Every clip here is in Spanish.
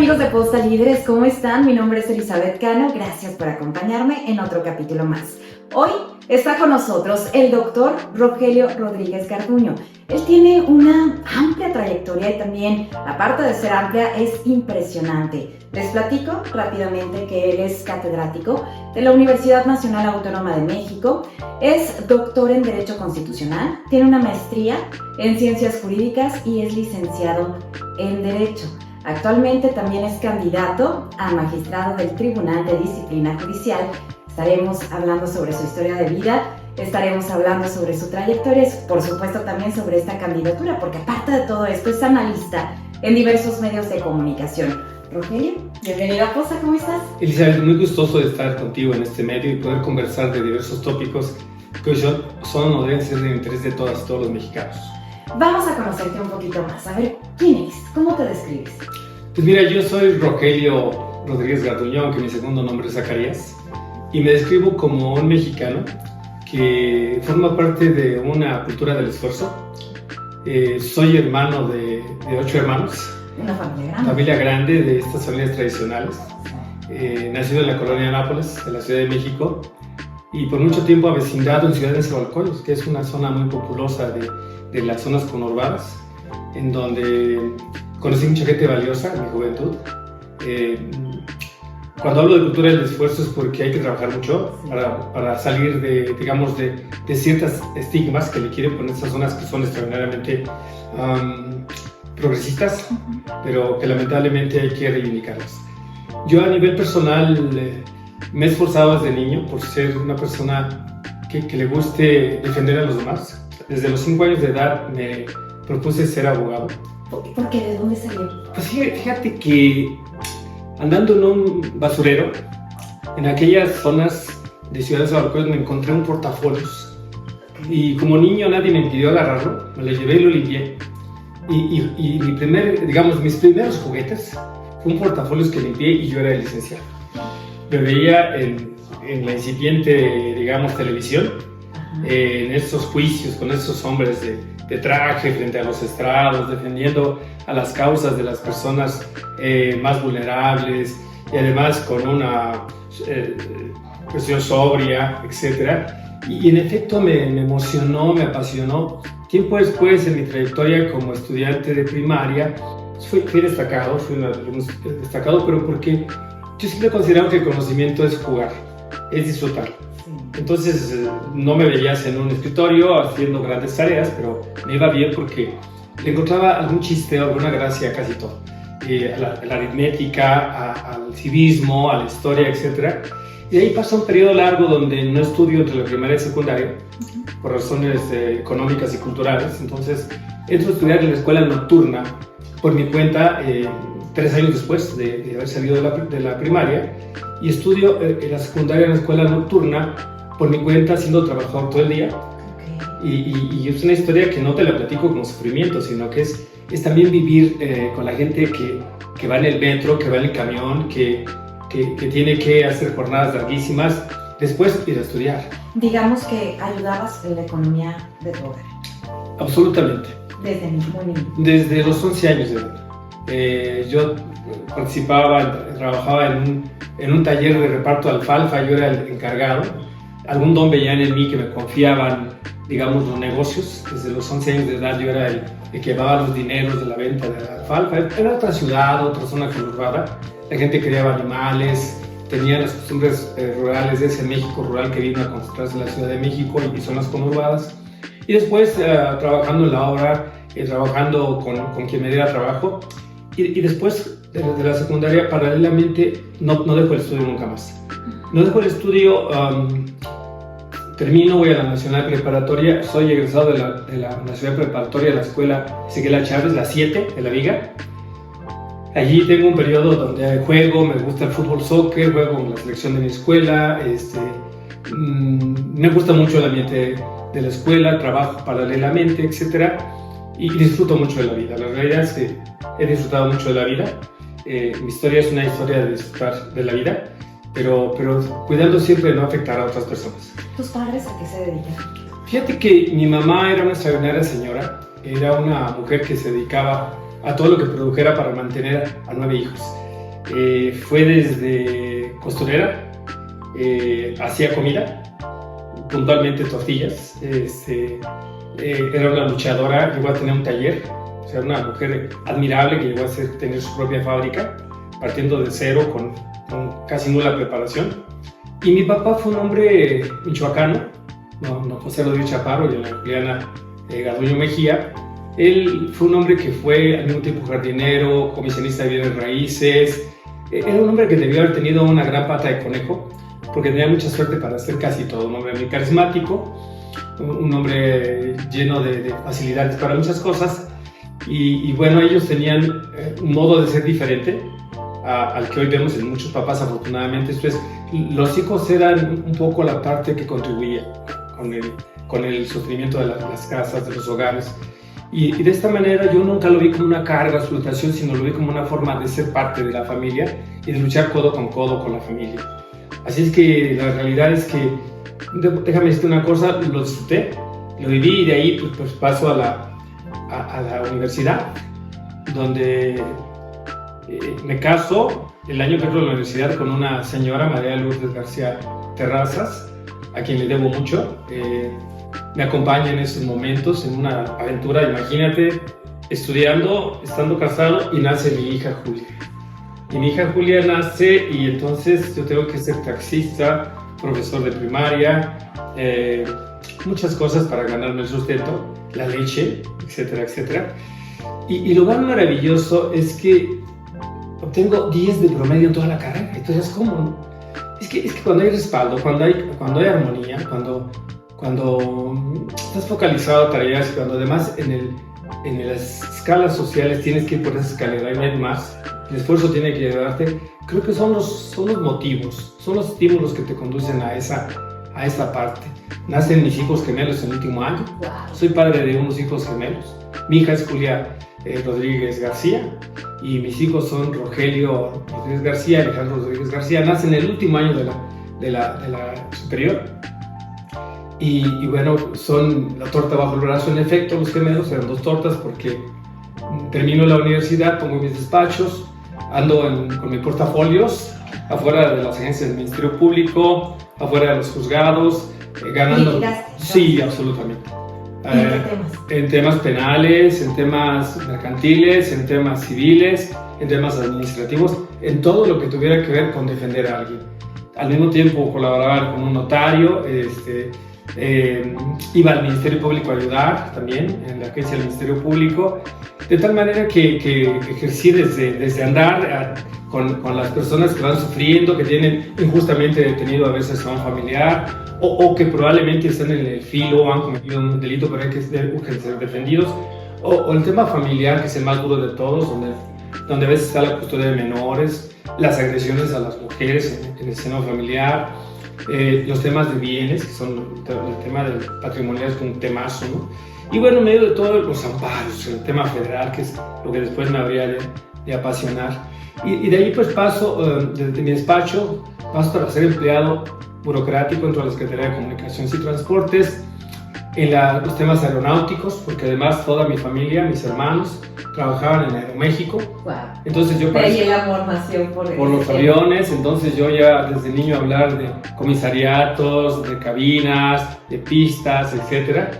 amigos de Posta Líderes, ¿cómo están? Mi nombre es Elizabeth Cano, gracias por acompañarme en otro capítulo más. Hoy está con nosotros el doctor Rogelio Rodríguez Garduño. Él tiene una amplia trayectoria y también, aparte de ser amplia, es impresionante. Les platico rápidamente que él es catedrático de la Universidad Nacional Autónoma de México, es doctor en Derecho Constitucional, tiene una maestría en Ciencias Jurídicas y es licenciado en Derecho. Actualmente también es candidato a magistrado del Tribunal de Disciplina Judicial. Estaremos hablando sobre su historia de vida, estaremos hablando sobre su trayectoria y por supuesto también sobre esta candidatura, porque aparte de todo esto es analista en diversos medios de comunicación. Rogelio, bienvenido a Posta, ¿cómo estás? Elizabeth, muy gustoso de estar contigo en este medio y poder conversar de diversos tópicos que hoy son o deben ser de interés de todas y todos los mexicanos. Vamos a conocerte un poquito más, a ver, ¿quién eres? ¿Cómo te describes? Pues mira, yo soy Rogelio Rodríguez Garduño, aunque mi segundo nombre es Zacarías, y me describo como un mexicano que forma parte de una cultura del esfuerzo. Soy hermano de 8 hermanos. Una familia grande. Familia grande de estas familias tradicionales. Nacido en la colonia Nápoles, de la Ciudad de México, y por mucho tiempo avecindado en Ciudad de Nezahualcóyotl, que es una zona muy populosa de las zonas conurbadas, en donde conocí mucha gente valiosa en mi juventud. Cuando hablo de cultura del esfuerzo es porque hay que trabajar mucho para salir de ciertos estigmas que le quieren poner estas zonas que son extraordinariamente progresistas, pero que lamentablemente hay que reivindicarlas. Yo a nivel personal me he esforzado desde niño por ser una persona que le guste defender a los demás. Desde los 5 años de edad me propuse ser abogado. ¿Por qué? ¿De dónde salió? Pues fíjate que andando en un basurero, en aquellas zonas de Ciudad de Nezahualcóyotl me encontré un portafolios. Y como niño nadie me impidió agarrarlo, me lo llevé y lo limpié. Y mis primeros juguetes fue un portafolios que limpié y yo era el licenciado. Me veía en la incipiente, televisión, en estos juicios con estos hombres de traje frente a los estrados, defendiendo a las causas de las personas más vulnerables y además con una cuestión sobria, etc. Y en efecto me emocionó, me apasionó. Tiempo después, en mi trayectoria como estudiante de primaria, fui destacado, pero porque yo siempre he considerado que el conocimiento es jugar, es disfrutar. Entonces no me veías en un escritorio haciendo grandes tareas, pero me iba bien porque le encontraba algún chiste o alguna gracia a casi todo. A la aritmética, al civismo, a la historia, etc. Y de ahí pasa un periodo largo donde no estudio entre la primaria y secundaria, por razones económicas y culturales. Entonces entro a estudiar en la escuela nocturna por mi cuenta 3 años después de haber salido de la primaria, y estudio en la secundaria en la escuela nocturna por mi cuenta, siendo trabajador todo el día. Y es una historia que no te la platico como sufrimiento, sino que es también vivir con la gente que va en el metro, que va en el camión, que tiene que hacer jornadas larguísimas, después ir a estudiar. Digamos que ayudabas en la economía de tu hogar. Absolutamente. Desde muy niño. Desde los 11 años de edad. Yo trabajaba en un taller de reparto de alfalfa, yo era el encargado. Algún don veían en mí que me confiaban, los negocios. Desde los 11 años de edad yo era el que llevaba los dineros de la venta de la alfalfa. Era otra ciudad, otra zona conurbada. La gente criaba animales, tenía las costumbres rurales de ese México rural que vino a concentrarse en la Ciudad de México y zonas conurbadas. Y después trabajando en la obra, trabajando con quien me diera trabajo. Y después de la secundaria, paralelamente, no dejo el estudio nunca más. No dejo el estudio, termino, voy a la Nacional Preparatoria, soy egresado de la Nacional Preparatoria de la Escuela Ezequiel Chávez, la 7 de La Viga. Allí tengo un periodo donde juego, me gusta el fútbol, soccer, juego en la selección de mi escuela, me gusta mucho el ambiente de la escuela, trabajo paralelamente, etc. Y disfruto mucho de la vida. La realidad es que he disfrutado mucho de la vida. Mi historia es una historia de disfrutar de la vida, pero cuidando siempre de no afectar a otras personas. ¿Tus padres a qué se dedican? Fíjate que mi mamá era una extraordinaria señora, era una mujer que se dedicaba a todo lo que produjera para mantener a 9 hijos. Fue desde costurera, hacía comida, puntualmente tortillas. Era una luchadora, llegó a tener un taller, o sea, una mujer admirable que llegó a tener su propia fábrica, partiendo de cero con casi nula preparación. Y mi papá fue un hombre michoacano, no José Rodríguez Chaparro y la Juliana Garduño Mejía. Él fue un hombre que fue al mismo tiempo jardinero, comisionista de bienes raíces. Era un hombre que debió haber tenido una gran pata de conejo, porque tenía mucha suerte para hacer casi todo. Un hombre muy carismático, un hombre lleno de facilidades para muchas cosas. Y bueno, ellos tenían un modo de ser diferente al que hoy vemos en muchos papás, afortunadamente. Entonces, los hijos eran un poco la parte que contribuía con el sostenimiento de las casas, de los hogares. Y de esta manera yo nunca lo vi como una carga, explotación, sino lo vi como una forma de ser parte de la familia y de luchar codo con la familia. Así es que la realidad es que, déjame decirte una cosa, lo disfruté, lo viví, y de ahí pues paso a la universidad, donde me caso el año que entro a la universidad con una señora, María Lourdes García Terrazas, a quien le debo mucho. Me acompaña en esos momentos, en una aventura, imagínate, estudiando, estando casado, y nace mi hija Julia. Y mi hija Julia nace, y entonces yo tengo que ser taxista, profesor de primaria, muchas cosas para ganarme el sustento, la leche, etcétera, etcétera. Y lo más maravilloso es que obtengo 10 de promedio en toda la carrera. Entonces, ¿cómo, no? Es que cuando hay respaldo, cuando hay armonía, cuando estás focalizado a tareas, cuando además en las escalas sociales tienes que ir por esa escalera y no hay más, el esfuerzo tiene que llevarte, creo que son los motivos, son los estímulos que te conducen a esa parte. Nacen mis hijos gemelos en el último año. Soy padre de unos hijos gemelos. Mi hija es Julia Rodríguez García, y mis hijos son Rogelio Rodríguez García y Alejandro Rodríguez García. Nacen en el último año de la superior. Y bueno, son la torta bajo el brazo. En efecto, los gemelos eran 2 tortas, porque termino la universidad, pongo mis despachos, ando con mis portafolios afuera de las agencias del Ministerio Público, afuera de los juzgados, ganando. Sí, absolutamente. ¿En qué temas? En temas penales, en temas mercantiles, en temas civiles, en temas administrativos, en todo lo que tuviera que ver con defender a alguien. Al mismo tiempo colaboraba con un notario, iba al Ministerio Público a ayudar también, en la agencia del Ministerio Público, de tal manera que ejercí desde andar con las personas que van sufriendo, que tienen injustamente detenido a veces a un familiar, o que probablemente están en el filo o han cometido un delito, pero hay que ser defendidos, o el tema familiar, que es el más duro de todos, donde a veces está la custodia de menores, las agresiones a las mujeres en el seno familiar, los temas de bienes, que son el tema del patrimonial, es un temazo, ¿no? Y bueno, en medio de todos los amparos, el tema federal, que es lo que después me habría de apasionar. Y de ahí pues paso, desde mi despacho, paso para ser empleado burocrático dentro de la Secretaría de Comunicaciones y Transportes, en los temas aeronáuticos, porque además toda mi familia, mis hermanos, trabajaban en Aeroméxico. Wow. Entonces yo ahí el amor nació por los aviones. Entonces yo ya desde niño hablar de comisariatos, de cabinas, de pistas, etcétera.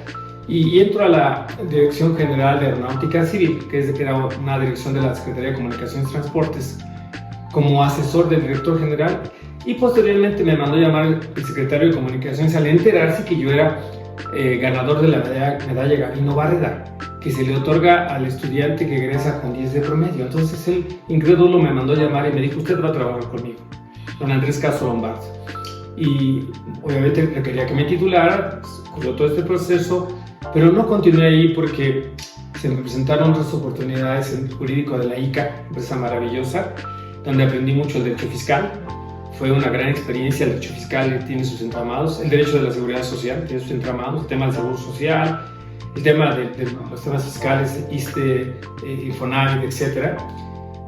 Y entro a la Dirección General de Aeronáutica Civil, que era una dirección de la Secretaría de Comunicaciones y Transportes, como asesor del director general. Y posteriormente me mandó llamar el secretario de Comunicaciones al enterarse que yo era ganador de la medalla Gavino Barreda, que se le otorga al estudiante que egresa con 10 de promedio. Entonces él, incrédulo, me mandó llamar y me dijo: usted va a trabajar conmigo, don Andrés Castro Lombardo. Y obviamente quería que me titulara, ocurrió todo este proceso, pero no continué ahí porque se me presentaron otras oportunidades en el jurídico de la ICA, empresa maravillosa, donde aprendí mucho el derecho fiscal. Fue una gran experiencia. El derecho fiscal tiene sus entramados, el derecho de la seguridad social tiene sus entramados, el tema del seguro social, el tema de los temas fiscales, ISSSTE, Infonavit, etc.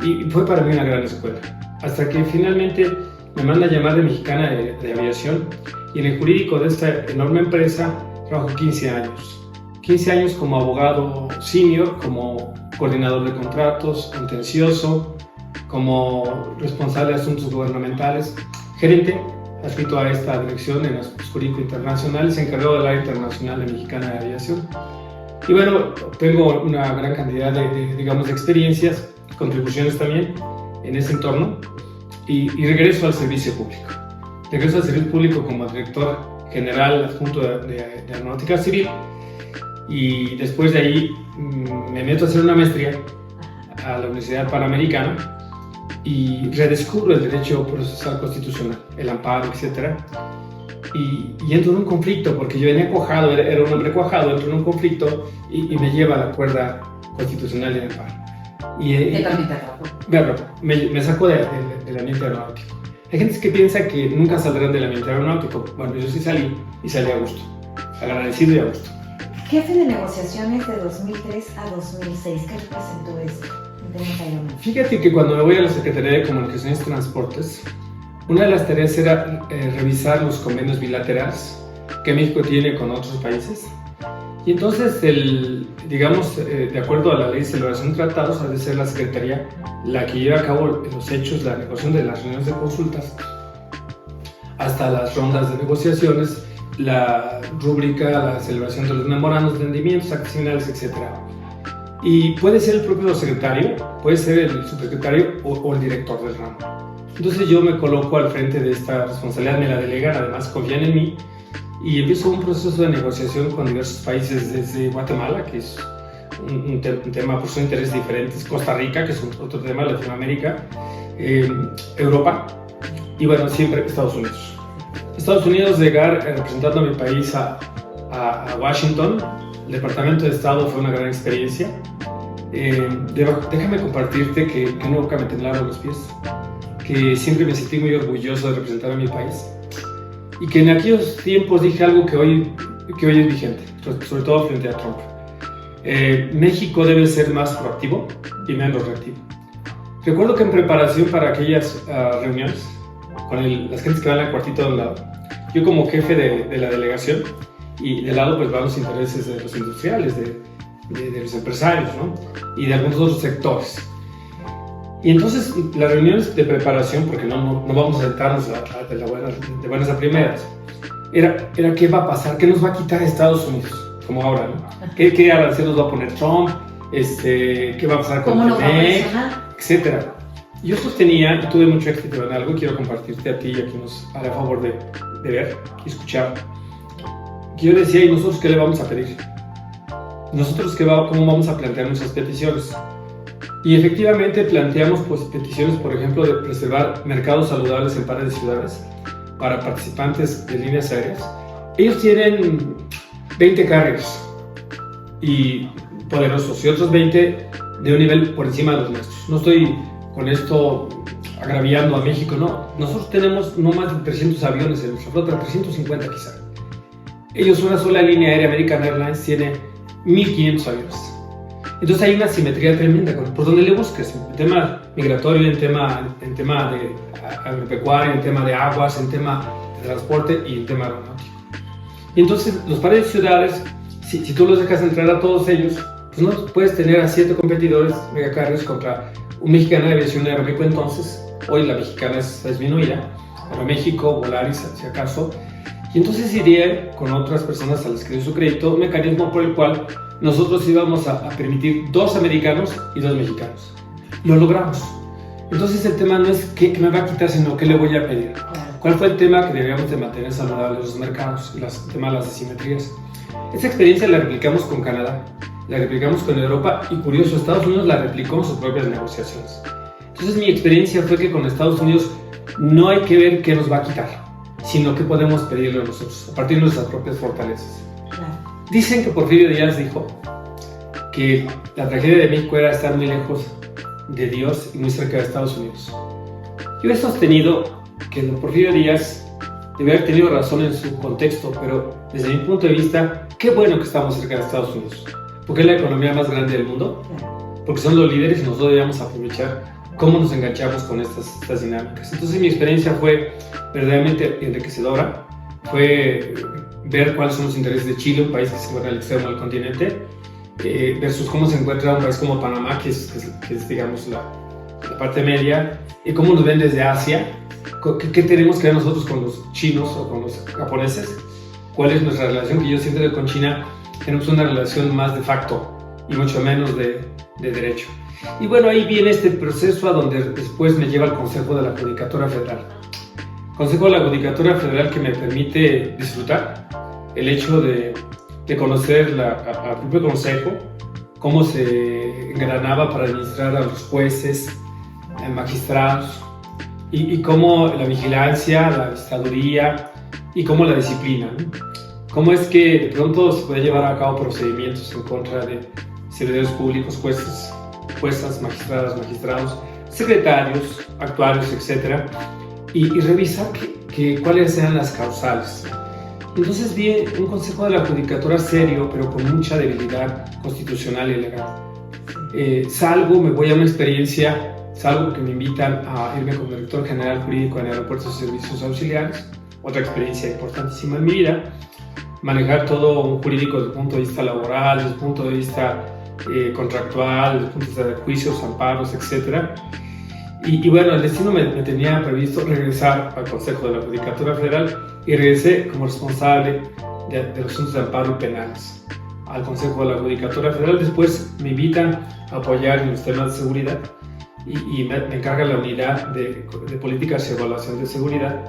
Y fue para mí una gran escuela. Hasta que finalmente me manda a llamar de Mexicana de Aviación, y en el jurídico de esta enorme empresa trabajo 15 años. 15 años como abogado senior, como coordinador de contratos, contencioso, como responsable de asuntos gubernamentales, gerente adscrito a esta dirección en Ascurico Internacional y se encargó del área internacional de Mexicana de Aviación. Y bueno, tengo una gran cantidad de experiencias, contribuciones también en ese entorno y regreso al servicio público. Regreso al servicio público como director general adjunto de Aeronáutica Civil y después de ahí me meto a hacer una maestría a la Universidad Panamericana y redescubro el derecho procesal constitucional, el amparo, etc. Y entro en un conflicto, porque yo venía cuajado, era un hombre cuajado, entro en un conflicto y me lleva a la cuerda constitucional y el amparo. ¿Qué también te atrapó? Me sacó del ambiente aeronáutico. Hay gente que piensa que nunca saldrán del ambiente aeronáutico. Bueno, yo sí salí y salí a gusto, agradecido y a gusto. Jefe de negociaciones de 2003 a 2006, ¿qué representó eso? Fíjate que cuando me voy a la Secretaría de Comunicaciones y Transportes, una de las tareas era revisar los convenios bilaterales que México tiene con otros países. Y entonces, de acuerdo a la ley de celebración de tratados, ha de ser la Secretaría la que lleva a cabo los hechos, la negociación de las reuniones de consultas, hasta las rondas de negociaciones, la rúbrica, la celebración de los memorandos de entendimientos, actas finales, etc. Y puede ser el propio secretario, puede ser el subsecretario o el director del ramo. Entonces yo me coloco al frente de esta responsabilidad, me la delegan, además confían en mí y empiezo un proceso de negociación con diversos países, desde Guatemala, que es un tema por su interés diferentes, Costa Rica, que es otro tema, Latinoamérica, Europa y bueno, siempre Estados Unidos. Estados Unidos, llegar representando a mi país a Washington, el Departamento de Estado, fue una gran experiencia. Déjame compartirte que nunca me temblaron los pies, que siempre me sentí muy orgulloso de representar a mi país y que en aquellos tiempos dije algo que hoy es vigente, sobre todo frente a Trump. México debe ser más proactivo y menos reactivo. Recuerdo que en preparación para aquellas reuniones con las gentes que van al cuartito de un lado, yo como jefe de la delegación, y de lado pues van los intereses de los industriales, de los empresarios, ¿no? Y de algunos otros sectores. Y entonces las reuniones de preparación, porque no vamos a sentarnos de buenas a primeras, era qué va a pasar, qué nos va a quitar Estados Unidos, como ahora, ¿no? ¿Qué arancel nos va a poner Trump? ¿Qué va a pasar con el TEMEC? Etcétera. Yo sostenía, y tuve mucho éxito en algo, quiero compartirte a ti y a quien nos hará favor de ver y escuchar. Yo decía, ¿y nosotros qué le vamos a pedir? ¿Nosotros cómo vamos a plantear nuestras peticiones? Y efectivamente planteamos peticiones, por ejemplo, de preservar mercados saludables en pares de ciudades para participantes de líneas aéreas. Ellos tienen 20 carriers y poderosos y otros 20 de un nivel por encima de los nuestros. No estoy con esto agraviando a México, no. Nosotros tenemos no más de 300 aviones en nuestra flota, 350 quizá. Ellos, una sola línea aérea, American Airlines, tiene 1.500 aviones. Entonces hay una simetría tremenda por donde le busques, en tema migratorio, en tema de agropecuario, en tema de aguas, en tema de transporte y en tema aeronáutico. Y entonces los pares de ciudades, si tú los dejas entrar a todos ellos, pues no puedes tener a 7 competidores megacarriers contra un mexicano de aviación de Aeroméxico. Entonces, hoy la mexicana es disminuida, Aeroméxico, Volaris, si acaso. Y entonces iría con otras personas a las que dio su crédito, un mecanismo por el cual nosotros íbamos a permitir 2 americanos y 2 mexicanos. Lo logramos. Entonces el tema no es qué me va a quitar, sino qué le voy a pedir. ¿Cuál fue el tema que debíamos de mantener saludables los mercados? El tema de las asimetrías. Esta experiencia la replicamos con Canadá, la replicamos con Europa y curioso, Estados Unidos la replicó en sus propias negociaciones. Entonces mi experiencia fue que con Estados Unidos no hay que ver qué nos va a quitar, sino qué podemos pedirle a nosotros, a partir de nuestras propias fortalezas. Dicen que Porfirio Díaz dijo que la tragedia de México era estar muy lejos de Dios y muy cerca de Estados Unidos. Yo he sostenido que Porfirio Díaz debe haber tenido razón en su contexto, pero desde mi punto de vista, qué bueno que estamos cerca de Estados Unidos, porque es la economía más grande del mundo, porque son los líderes y nosotros debemos aprovechar cómo nos enganchamos con estas dinámicas. Entonces mi experiencia fue verdaderamente enriquecedora, fue ver cuáles son los intereses de Chile, un país que se encuentra al extremo del continente, versus cómo se encuentra un país como Panamá, que es digamos, la parte media, y cómo nos ven desde Asia, qué tenemos que ver nosotros con los chinos o con los japoneses, cuál es nuestra relación, que yo siento que con China tenemos una relación más de facto y mucho menos de derecho. Y bueno, ahí viene este proceso a donde después me lleva al Consejo de la Judicatura Federal. Consejo de la Judicatura Federal que me permite disfrutar el hecho de conocer al propio Consejo, cómo se engranaba para administrar a los jueces, magistrados, y cómo la vigilancia, la vigiladuría y cómo la disciplina, ¿no? Cómo es que de pronto se puede llevar a cabo procedimientos en contra de servidores públicos, jueces, juezas, magistradas, magistrados, secretarios, actuarios, etc. Y revisar cuáles eran las causales. Entonces vi un Consejo de la Judicatura serio, pero con mucha debilidad constitucional y legal. Salgo, me voy a una experiencia, salvo que me invitan a irme como director general jurídico en Aeropuertos y Servicios Auxiliares, otra experiencia importantísima en mi vida, manejar todo un jurídico desde el punto de vista laboral, desde el punto de vista contractual, desde el punto de vista de juicios, amparos, etc. Y bueno, el destino me tenía previsto regresar al Consejo de la Judicatura Federal y regresé como responsable de los asuntos de amparo y penales al Consejo de la Judicatura Federal. Después me invitan a apoyar en los temas de seguridad y me encarga la unidad de políticas y evaluación de seguridad,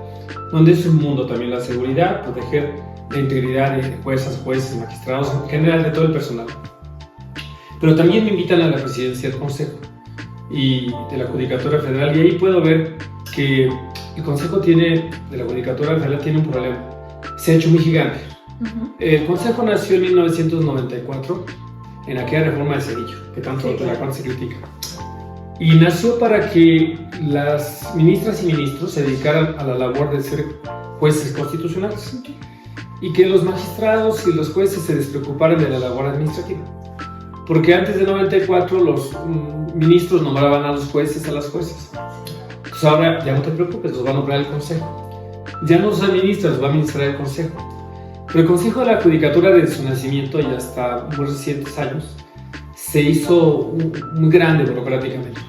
donde es un mundo también la seguridad, proteger la integridad de juezas, jueces, magistrados, en general de todo el personal. Pero también me invitan a la presidencia del Consejo y de la Judicatura Federal, y ahí puedo ver que el Consejo de la Judicatura Federal tiene un problema, se ha hecho muy gigante. El Consejo nació en 1994, en aquella reforma de Cedillo, que tanto de la cual se critica. Y nació para que las ministras y ministros se dedicaran a la labor de ser jueces constitucionales y que los magistrados y los jueces se despreocuparan de la labor administrativa. Porque antes de 94 los ministros nombraban a los jueces, a las jueces. Entonces ahora ya no te preocupes, los va a nombrar el Consejo. Ya no los administra, los va a administrar el Consejo. Pero el Consejo de la Judicatura, desde su nacimiento y hasta muy recientes años, se hizo muy grande burocráticamente.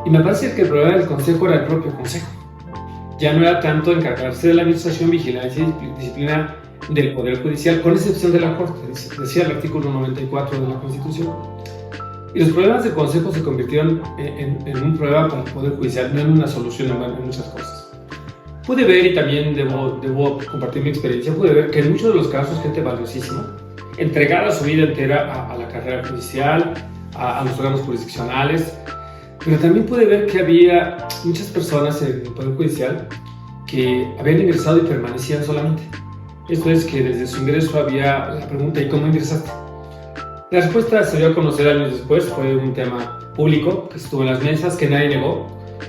Y me parece que el problema del Consejo era el propio Consejo. Ya no era tanto encargarse de la administración, vigilancia y disciplina del Poder Judicial, con excepción de la Corte, decía el artículo 94 de la Constitución. Y los problemas del Consejo se convirtieron en un problema para el Poder Judicial, no en una solución en muchas cosas. Pude ver, y también debo compartir mi experiencia, pude ver que en muchos de los casos gente valiosísima, entregada su vida entera a la carrera judicial, a los órganos jurisdiccionales, pero también pude ver que había muchas personas en el Poder Judicial que habían ingresado y permanecían solamente. Esto es que desde su ingreso había la pregunta: ¿y cómo ingresaste? La respuesta se dio a conocer años después, fue un tema público que estuvo en las mesas, que nadie negó,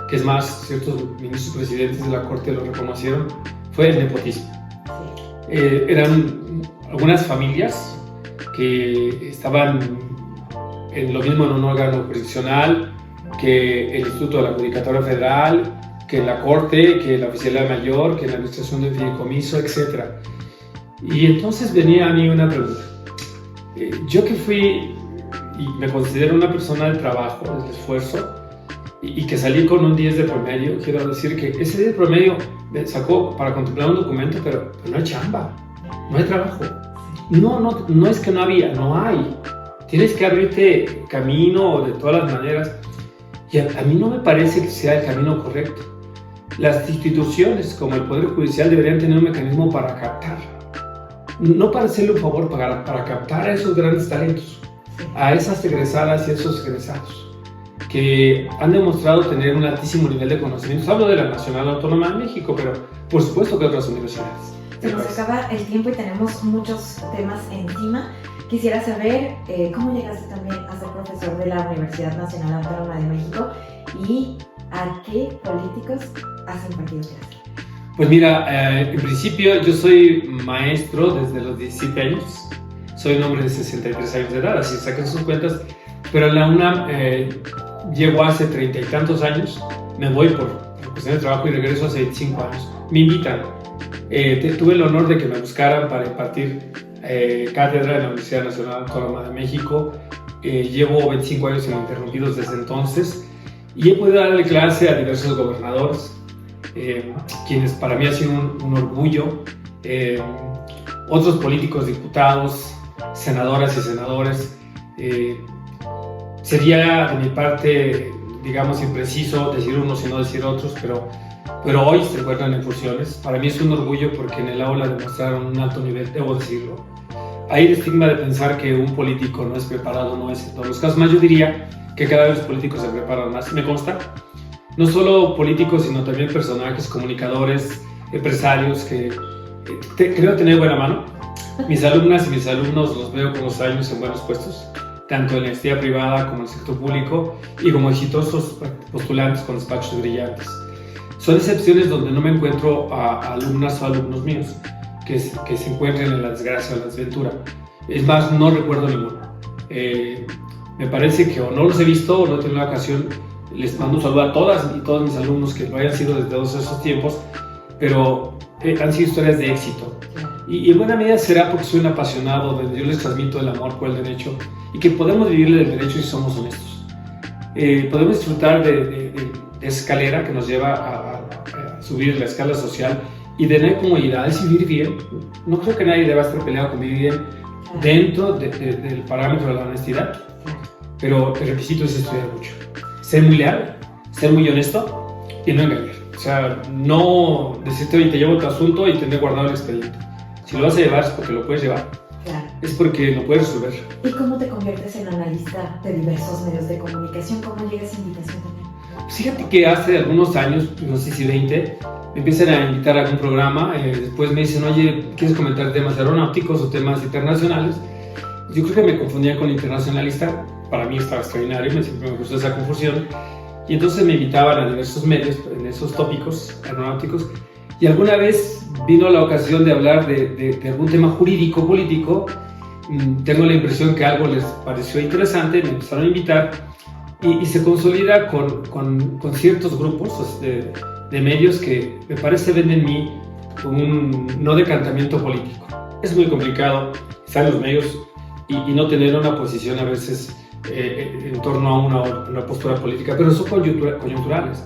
que es más, ciertos ministros presidentes de la Corte lo reconocieron, fue el nepotismo. Eran algunas familias que estaban en lo mismo en un órgano jurisdiccional que el Instituto de la Judicatura Federal, que la Corte, que la Oficialía Mayor, que la Administración del Fideicomiso, etc. Y entonces venía a mí una pregunta. Yo que fui y me considero una persona del trabajo, del esfuerzo, y que salí con un 10 de promedio, quiero decir que ese 10 de promedio me sacó para contemplar un documento, pero no hay chamba, no hay trabajo. No es que no había, no hay. Tienes que abrirte camino de todas las maneras. Y a mí no me parece que sea el camino correcto. Las instituciones como el Poder Judicial deberían tener un mecanismo para captar, no para hacerle un favor, para captar a esos grandes talentos, a esas egresadas y esos egresados que han demostrado tener un altísimo nivel de conocimientos. Hablo de la Nacional Autónoma de México, pero por supuesto que otras universidades. Se nos acaba el tiempo y tenemos muchos temas encima. Quisiera saber cómo llegaste también a ser profesor de la Universidad Nacional Autónoma de México y a qué políticos has impartido clase. Pues mira, en principio yo soy maestro desde los 17 años. Soy un hombre de 63 años de edad, así saquen sus cuentas. Pero en la UNAM llego hace 30 y tantos años. Me voy por cuestiones de trabajo y regreso hace 25 años. Me invitan. Tuve el honor de que me buscaran para impartir cátedra en la Universidad Nacional Autónoma de México. Llevo 25 años ininterrumpidos desde entonces Y he podido darle clase a diversos gobernadores, quienes para mí ha sido un orgullo, otros políticos, diputados, senadoras y senadores. Sería de mi parte, digamos, impreciso decir unos y no decir otros, pero hoy se encuentran en funciones. Para mí es un orgullo porque en el aula demostraron un alto nivel, debo decirlo. Hay el estigma de pensar que un político no es preparado, no es en todos los casos. Más yo diría que cada vez los políticos se preparan más. Me consta, no solo políticos, sino también personajes, comunicadores, empresarios que creo tener buena mano. Mis alumnas y mis alumnos los veo con los años en buenos puestos, tanto en la entidad privada como en el sector público, y como exitosos postulantes con despachos brillantes. Son excepciones donde no me encuentro a alumnas o alumnos míos que se encuentren en la desgracia o la desventura. Es más, no recuerdo ninguno. Me parece que o no los he visto o no he tenido la ocasión. Les mando un saludo a todas y todos mis alumnos que lo hayan sido desde todos esos tiempos, pero han sido historias de éxito. Y en buena medida será porque soy un apasionado, donde yo les transmito el amor por el derecho y que podemos vivir el derecho si somos honestos. Podemos disfrutar de escalera que nos lleva a subir la escala social y de tener comodidades y vivir bien. No creo que nadie deba estar peleado con vivir bien dentro del parámetro de la honestidad, pero el requisito es estudiar mucho, ser muy leal, ser muy honesto y no engañar. O sea, no decirte, oye, te llevo tu asunto y tener guardado el expediente. Si lo vas a llevar es porque lo puedes llevar. Claro. Es porque lo puedes resolver. ¿Y cómo te conviertes en analista de diversos medios de comunicación? ¿Cómo llega esa invitación también? Fíjate que hace algunos años, no sé si 20, me empiezan a invitar a algún programa, después me dicen, oye, ¿quieres comentar temas aeronáuticos o temas internacionales? Yo creo que me confundía con internacionalista, para mí estaba extraordinario, siempre me gustó esa confusión, y entonces me invitaban a diversos medios en esos tópicos aeronáuticos, y alguna vez vino la ocasión de hablar de algún tema jurídico, político. Tengo la impresión que algo les pareció interesante, me empezaron a invitar, y se consolida con ciertos grupos de medios que me parece ven en mí un no decantamiento político. Es muy complicado estar en los medios y no tener una posición a veces en torno a una postura política, pero son coyunturales.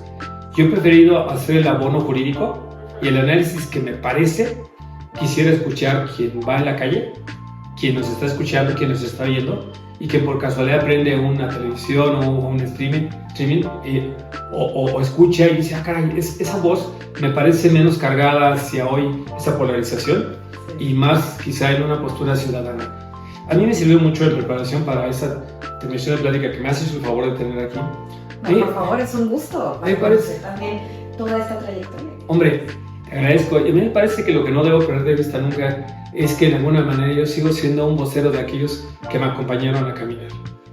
Yo he preferido hacer el abono jurídico y el análisis que me parece quisiera escuchar quien va en la calle, quien nos está escuchando, quien nos está viendo, y que por casualidad prende una televisión o un streaming o escucha y dice, ah, caray, esa voz me parece menos cargada hacia hoy esa polarización y más quizá en una postura ciudadana. A mí me sirvió mucho de preparación para esa televisión de plática que me haces el favor de tener aquí. No, por favor, es un gusto. Me parece también toda esta trayectoria. Hombre, te agradezco. Y a mí me parece que lo que no debo perder de vista nunca es que de alguna manera yo sigo siendo un vocero de aquellos que me acompañaron a caminar,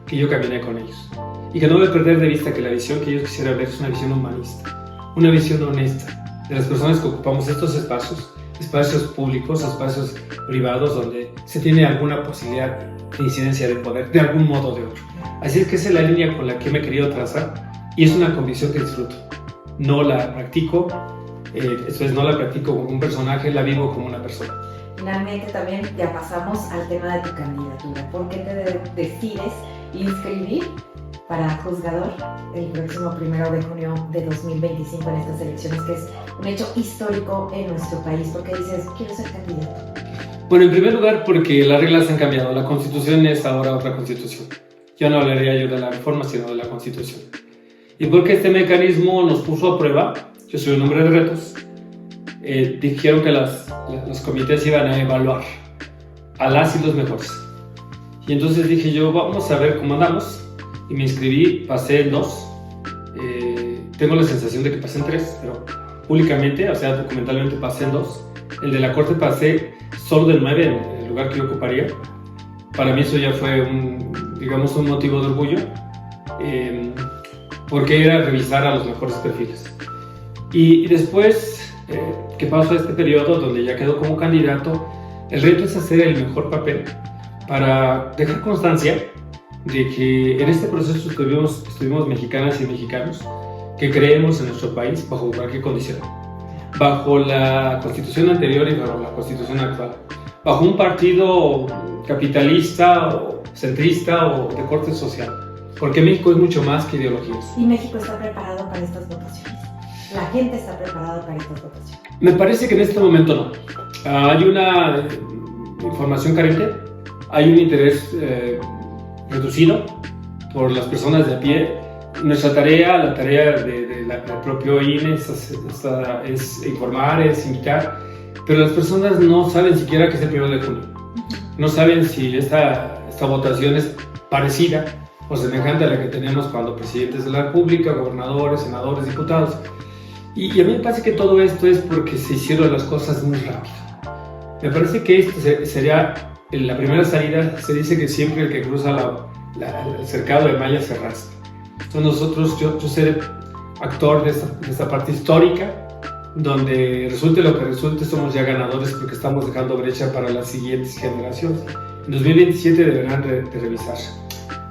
que yo caminé con ellos. Y que no debo perder de vista que la visión que yo quisiera ver es una visión humanista, una visión honesta de las personas que ocupamos estos espacios públicos, espacios privados donde se tiene alguna posibilidad de incidencia de poder, de algún modo o de otro. Así es que esa es la línea con la que me he querido trazar y es una convicción que disfruto. No la practico, no la practico como un personaje, la vivo como una persona. Finalmente también ya pasamos al tema de tu candidatura. ¿Por qué te decides inscribir para juzgador el próximo 1 de junio de 2025 en estas elecciones, que es un hecho histórico en nuestro país? ¿Por qué dices, quiero ser candidato? Bueno, en primer lugar porque las reglas han cambiado. La Constitución es ahora otra Constitución. Ya no hablaría yo de la reforma, sino de la Constitución. Y porque este mecanismo nos puso a prueba, yo soy un hombre de retos, dijeron que los comités iban a evaluar a las y los mejores. Y entonces dije yo, vamos a ver cómo andamos. Y me inscribí, pasé en 2. Tengo la sensación de que pasé en 3, pero públicamente, o sea, documentalmente pasé en 2. El de la corte pasé solo del 9, en el lugar que yo ocuparía. Para mí eso ya fue un motivo de orgullo, porque era revisar a los mejores perfiles. Y después que pasó este periodo donde ya quedó como candidato, el reto es hacer el mejor papel para dejar constancia de que en este proceso estuvimos mexicanas y mexicanos que creemos en nuestro país bajo cualquier condición, bajo la constitución anterior y bajo la constitución actual, bajo un partido capitalista o centrista o de corte social. porque México es mucho más que ideologías. ¿Y México está preparado para estas votaciones? ¿La gente está preparada para estas votaciones? Me parece que en este momento no. Hay una información carente, hay un interés reducido por las personas de a pie. Nuestra tarea, la tarea del propio INE es informar, es invitar, pero las personas no saben siquiera que es el 1 de junio. No saben si esta votación es parecida o semejante a la que tenemos cuando presidentes de la República, gobernadores, senadores, diputados. Y a mí me parece que todo esto es porque se hicieron las cosas muy rápido. Me parece que esto sería la primera salida. Se dice que siempre el que cruza el cercado de malla se rasca. Entonces yo seré actor de esta parte histórica, donde resulte lo que resulte, somos ya ganadores porque estamos dejando brecha para las siguientes generaciones. En 2027 deberán de revisarse.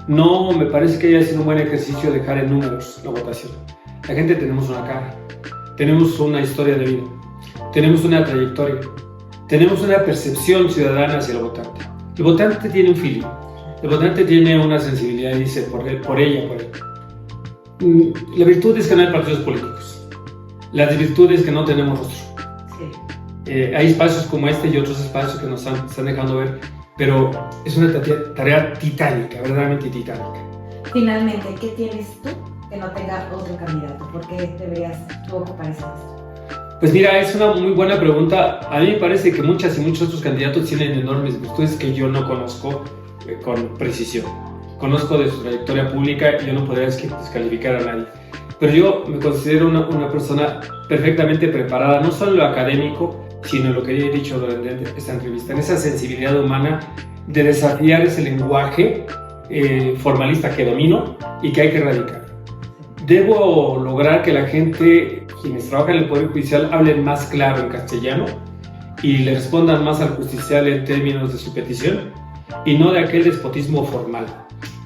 No me parece que haya sido un buen ejercicio dejar en números la votación. La gente tenemos una cara, tenemos una historia de vida, tenemos una trayectoria, tenemos una percepción ciudadana hacia el votante. El votante tiene un feeling, el votante tiene una sensibilidad y dice por ella. La virtud es que no hay partidos políticos. La desvirtud es que no tenemos rostro. Sí. Hay espacios como este y otros espacios que nos están dejando ver, pero es una tarea titánica, verdaderamente titánica. Finalmente, ¿qué tienes tú que no tenga otro candidato? ¿Por qué deberías tú ocupar ese puesto? Pues mira, es una muy buena pregunta. A mí me parece que muchas y muchos otros candidatos tienen enormes virtudes que yo no conozco con precisión. Conozco de su trayectoria pública y yo no podría descalificar a nadie. Pero yo me considero una persona perfectamente preparada, no solo en lo académico, sino en lo que he dicho durante esta entrevista, en esa sensibilidad humana de desafiar ese lenguaje formalista que domino y que hay que erradicar. Debo lograr que la gente, quienes trabajan en el Poder Judicial, hablen más claro en castellano y le respondan más al justicial en términos de su petición y no de aquel despotismo formal,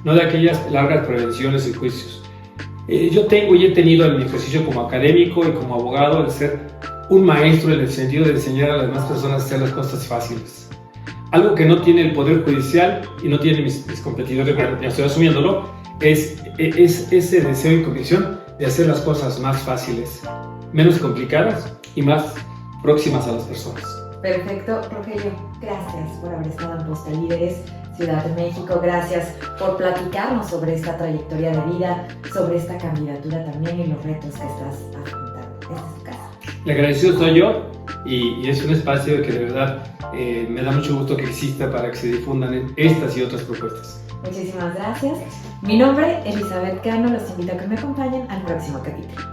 no de aquellas largas prevenciones y juicios. Yo tengo y he tenido en mi ejercicio como académico y como abogado el ser un maestro en el sentido de enseñar a las demás personas a hacer las cosas fáciles. Algo que no tiene el Poder Judicial y no tiene mis competidores, pero ya estoy asumiéndolo, es ese deseo y convicción de hacer las cosas más fáciles, menos complicadas y más próximas a las personas. Perfecto, Rogelio, gracias por haber estado en Posta Líderes, Ciudad de México, gracias por platicarnos sobre esta trayectoria de vida, sobre esta candidatura también y los retos que estás afrontando. Esta es tu casa. Le agradecido soy yo y es un espacio que de verdad me da mucho gusto que exista para que se difundan estas y otras propuestas. Muchísimas gracias. Mi nombre es Elizabeth Cano, los invito a que me acompañen al próximo capítulo.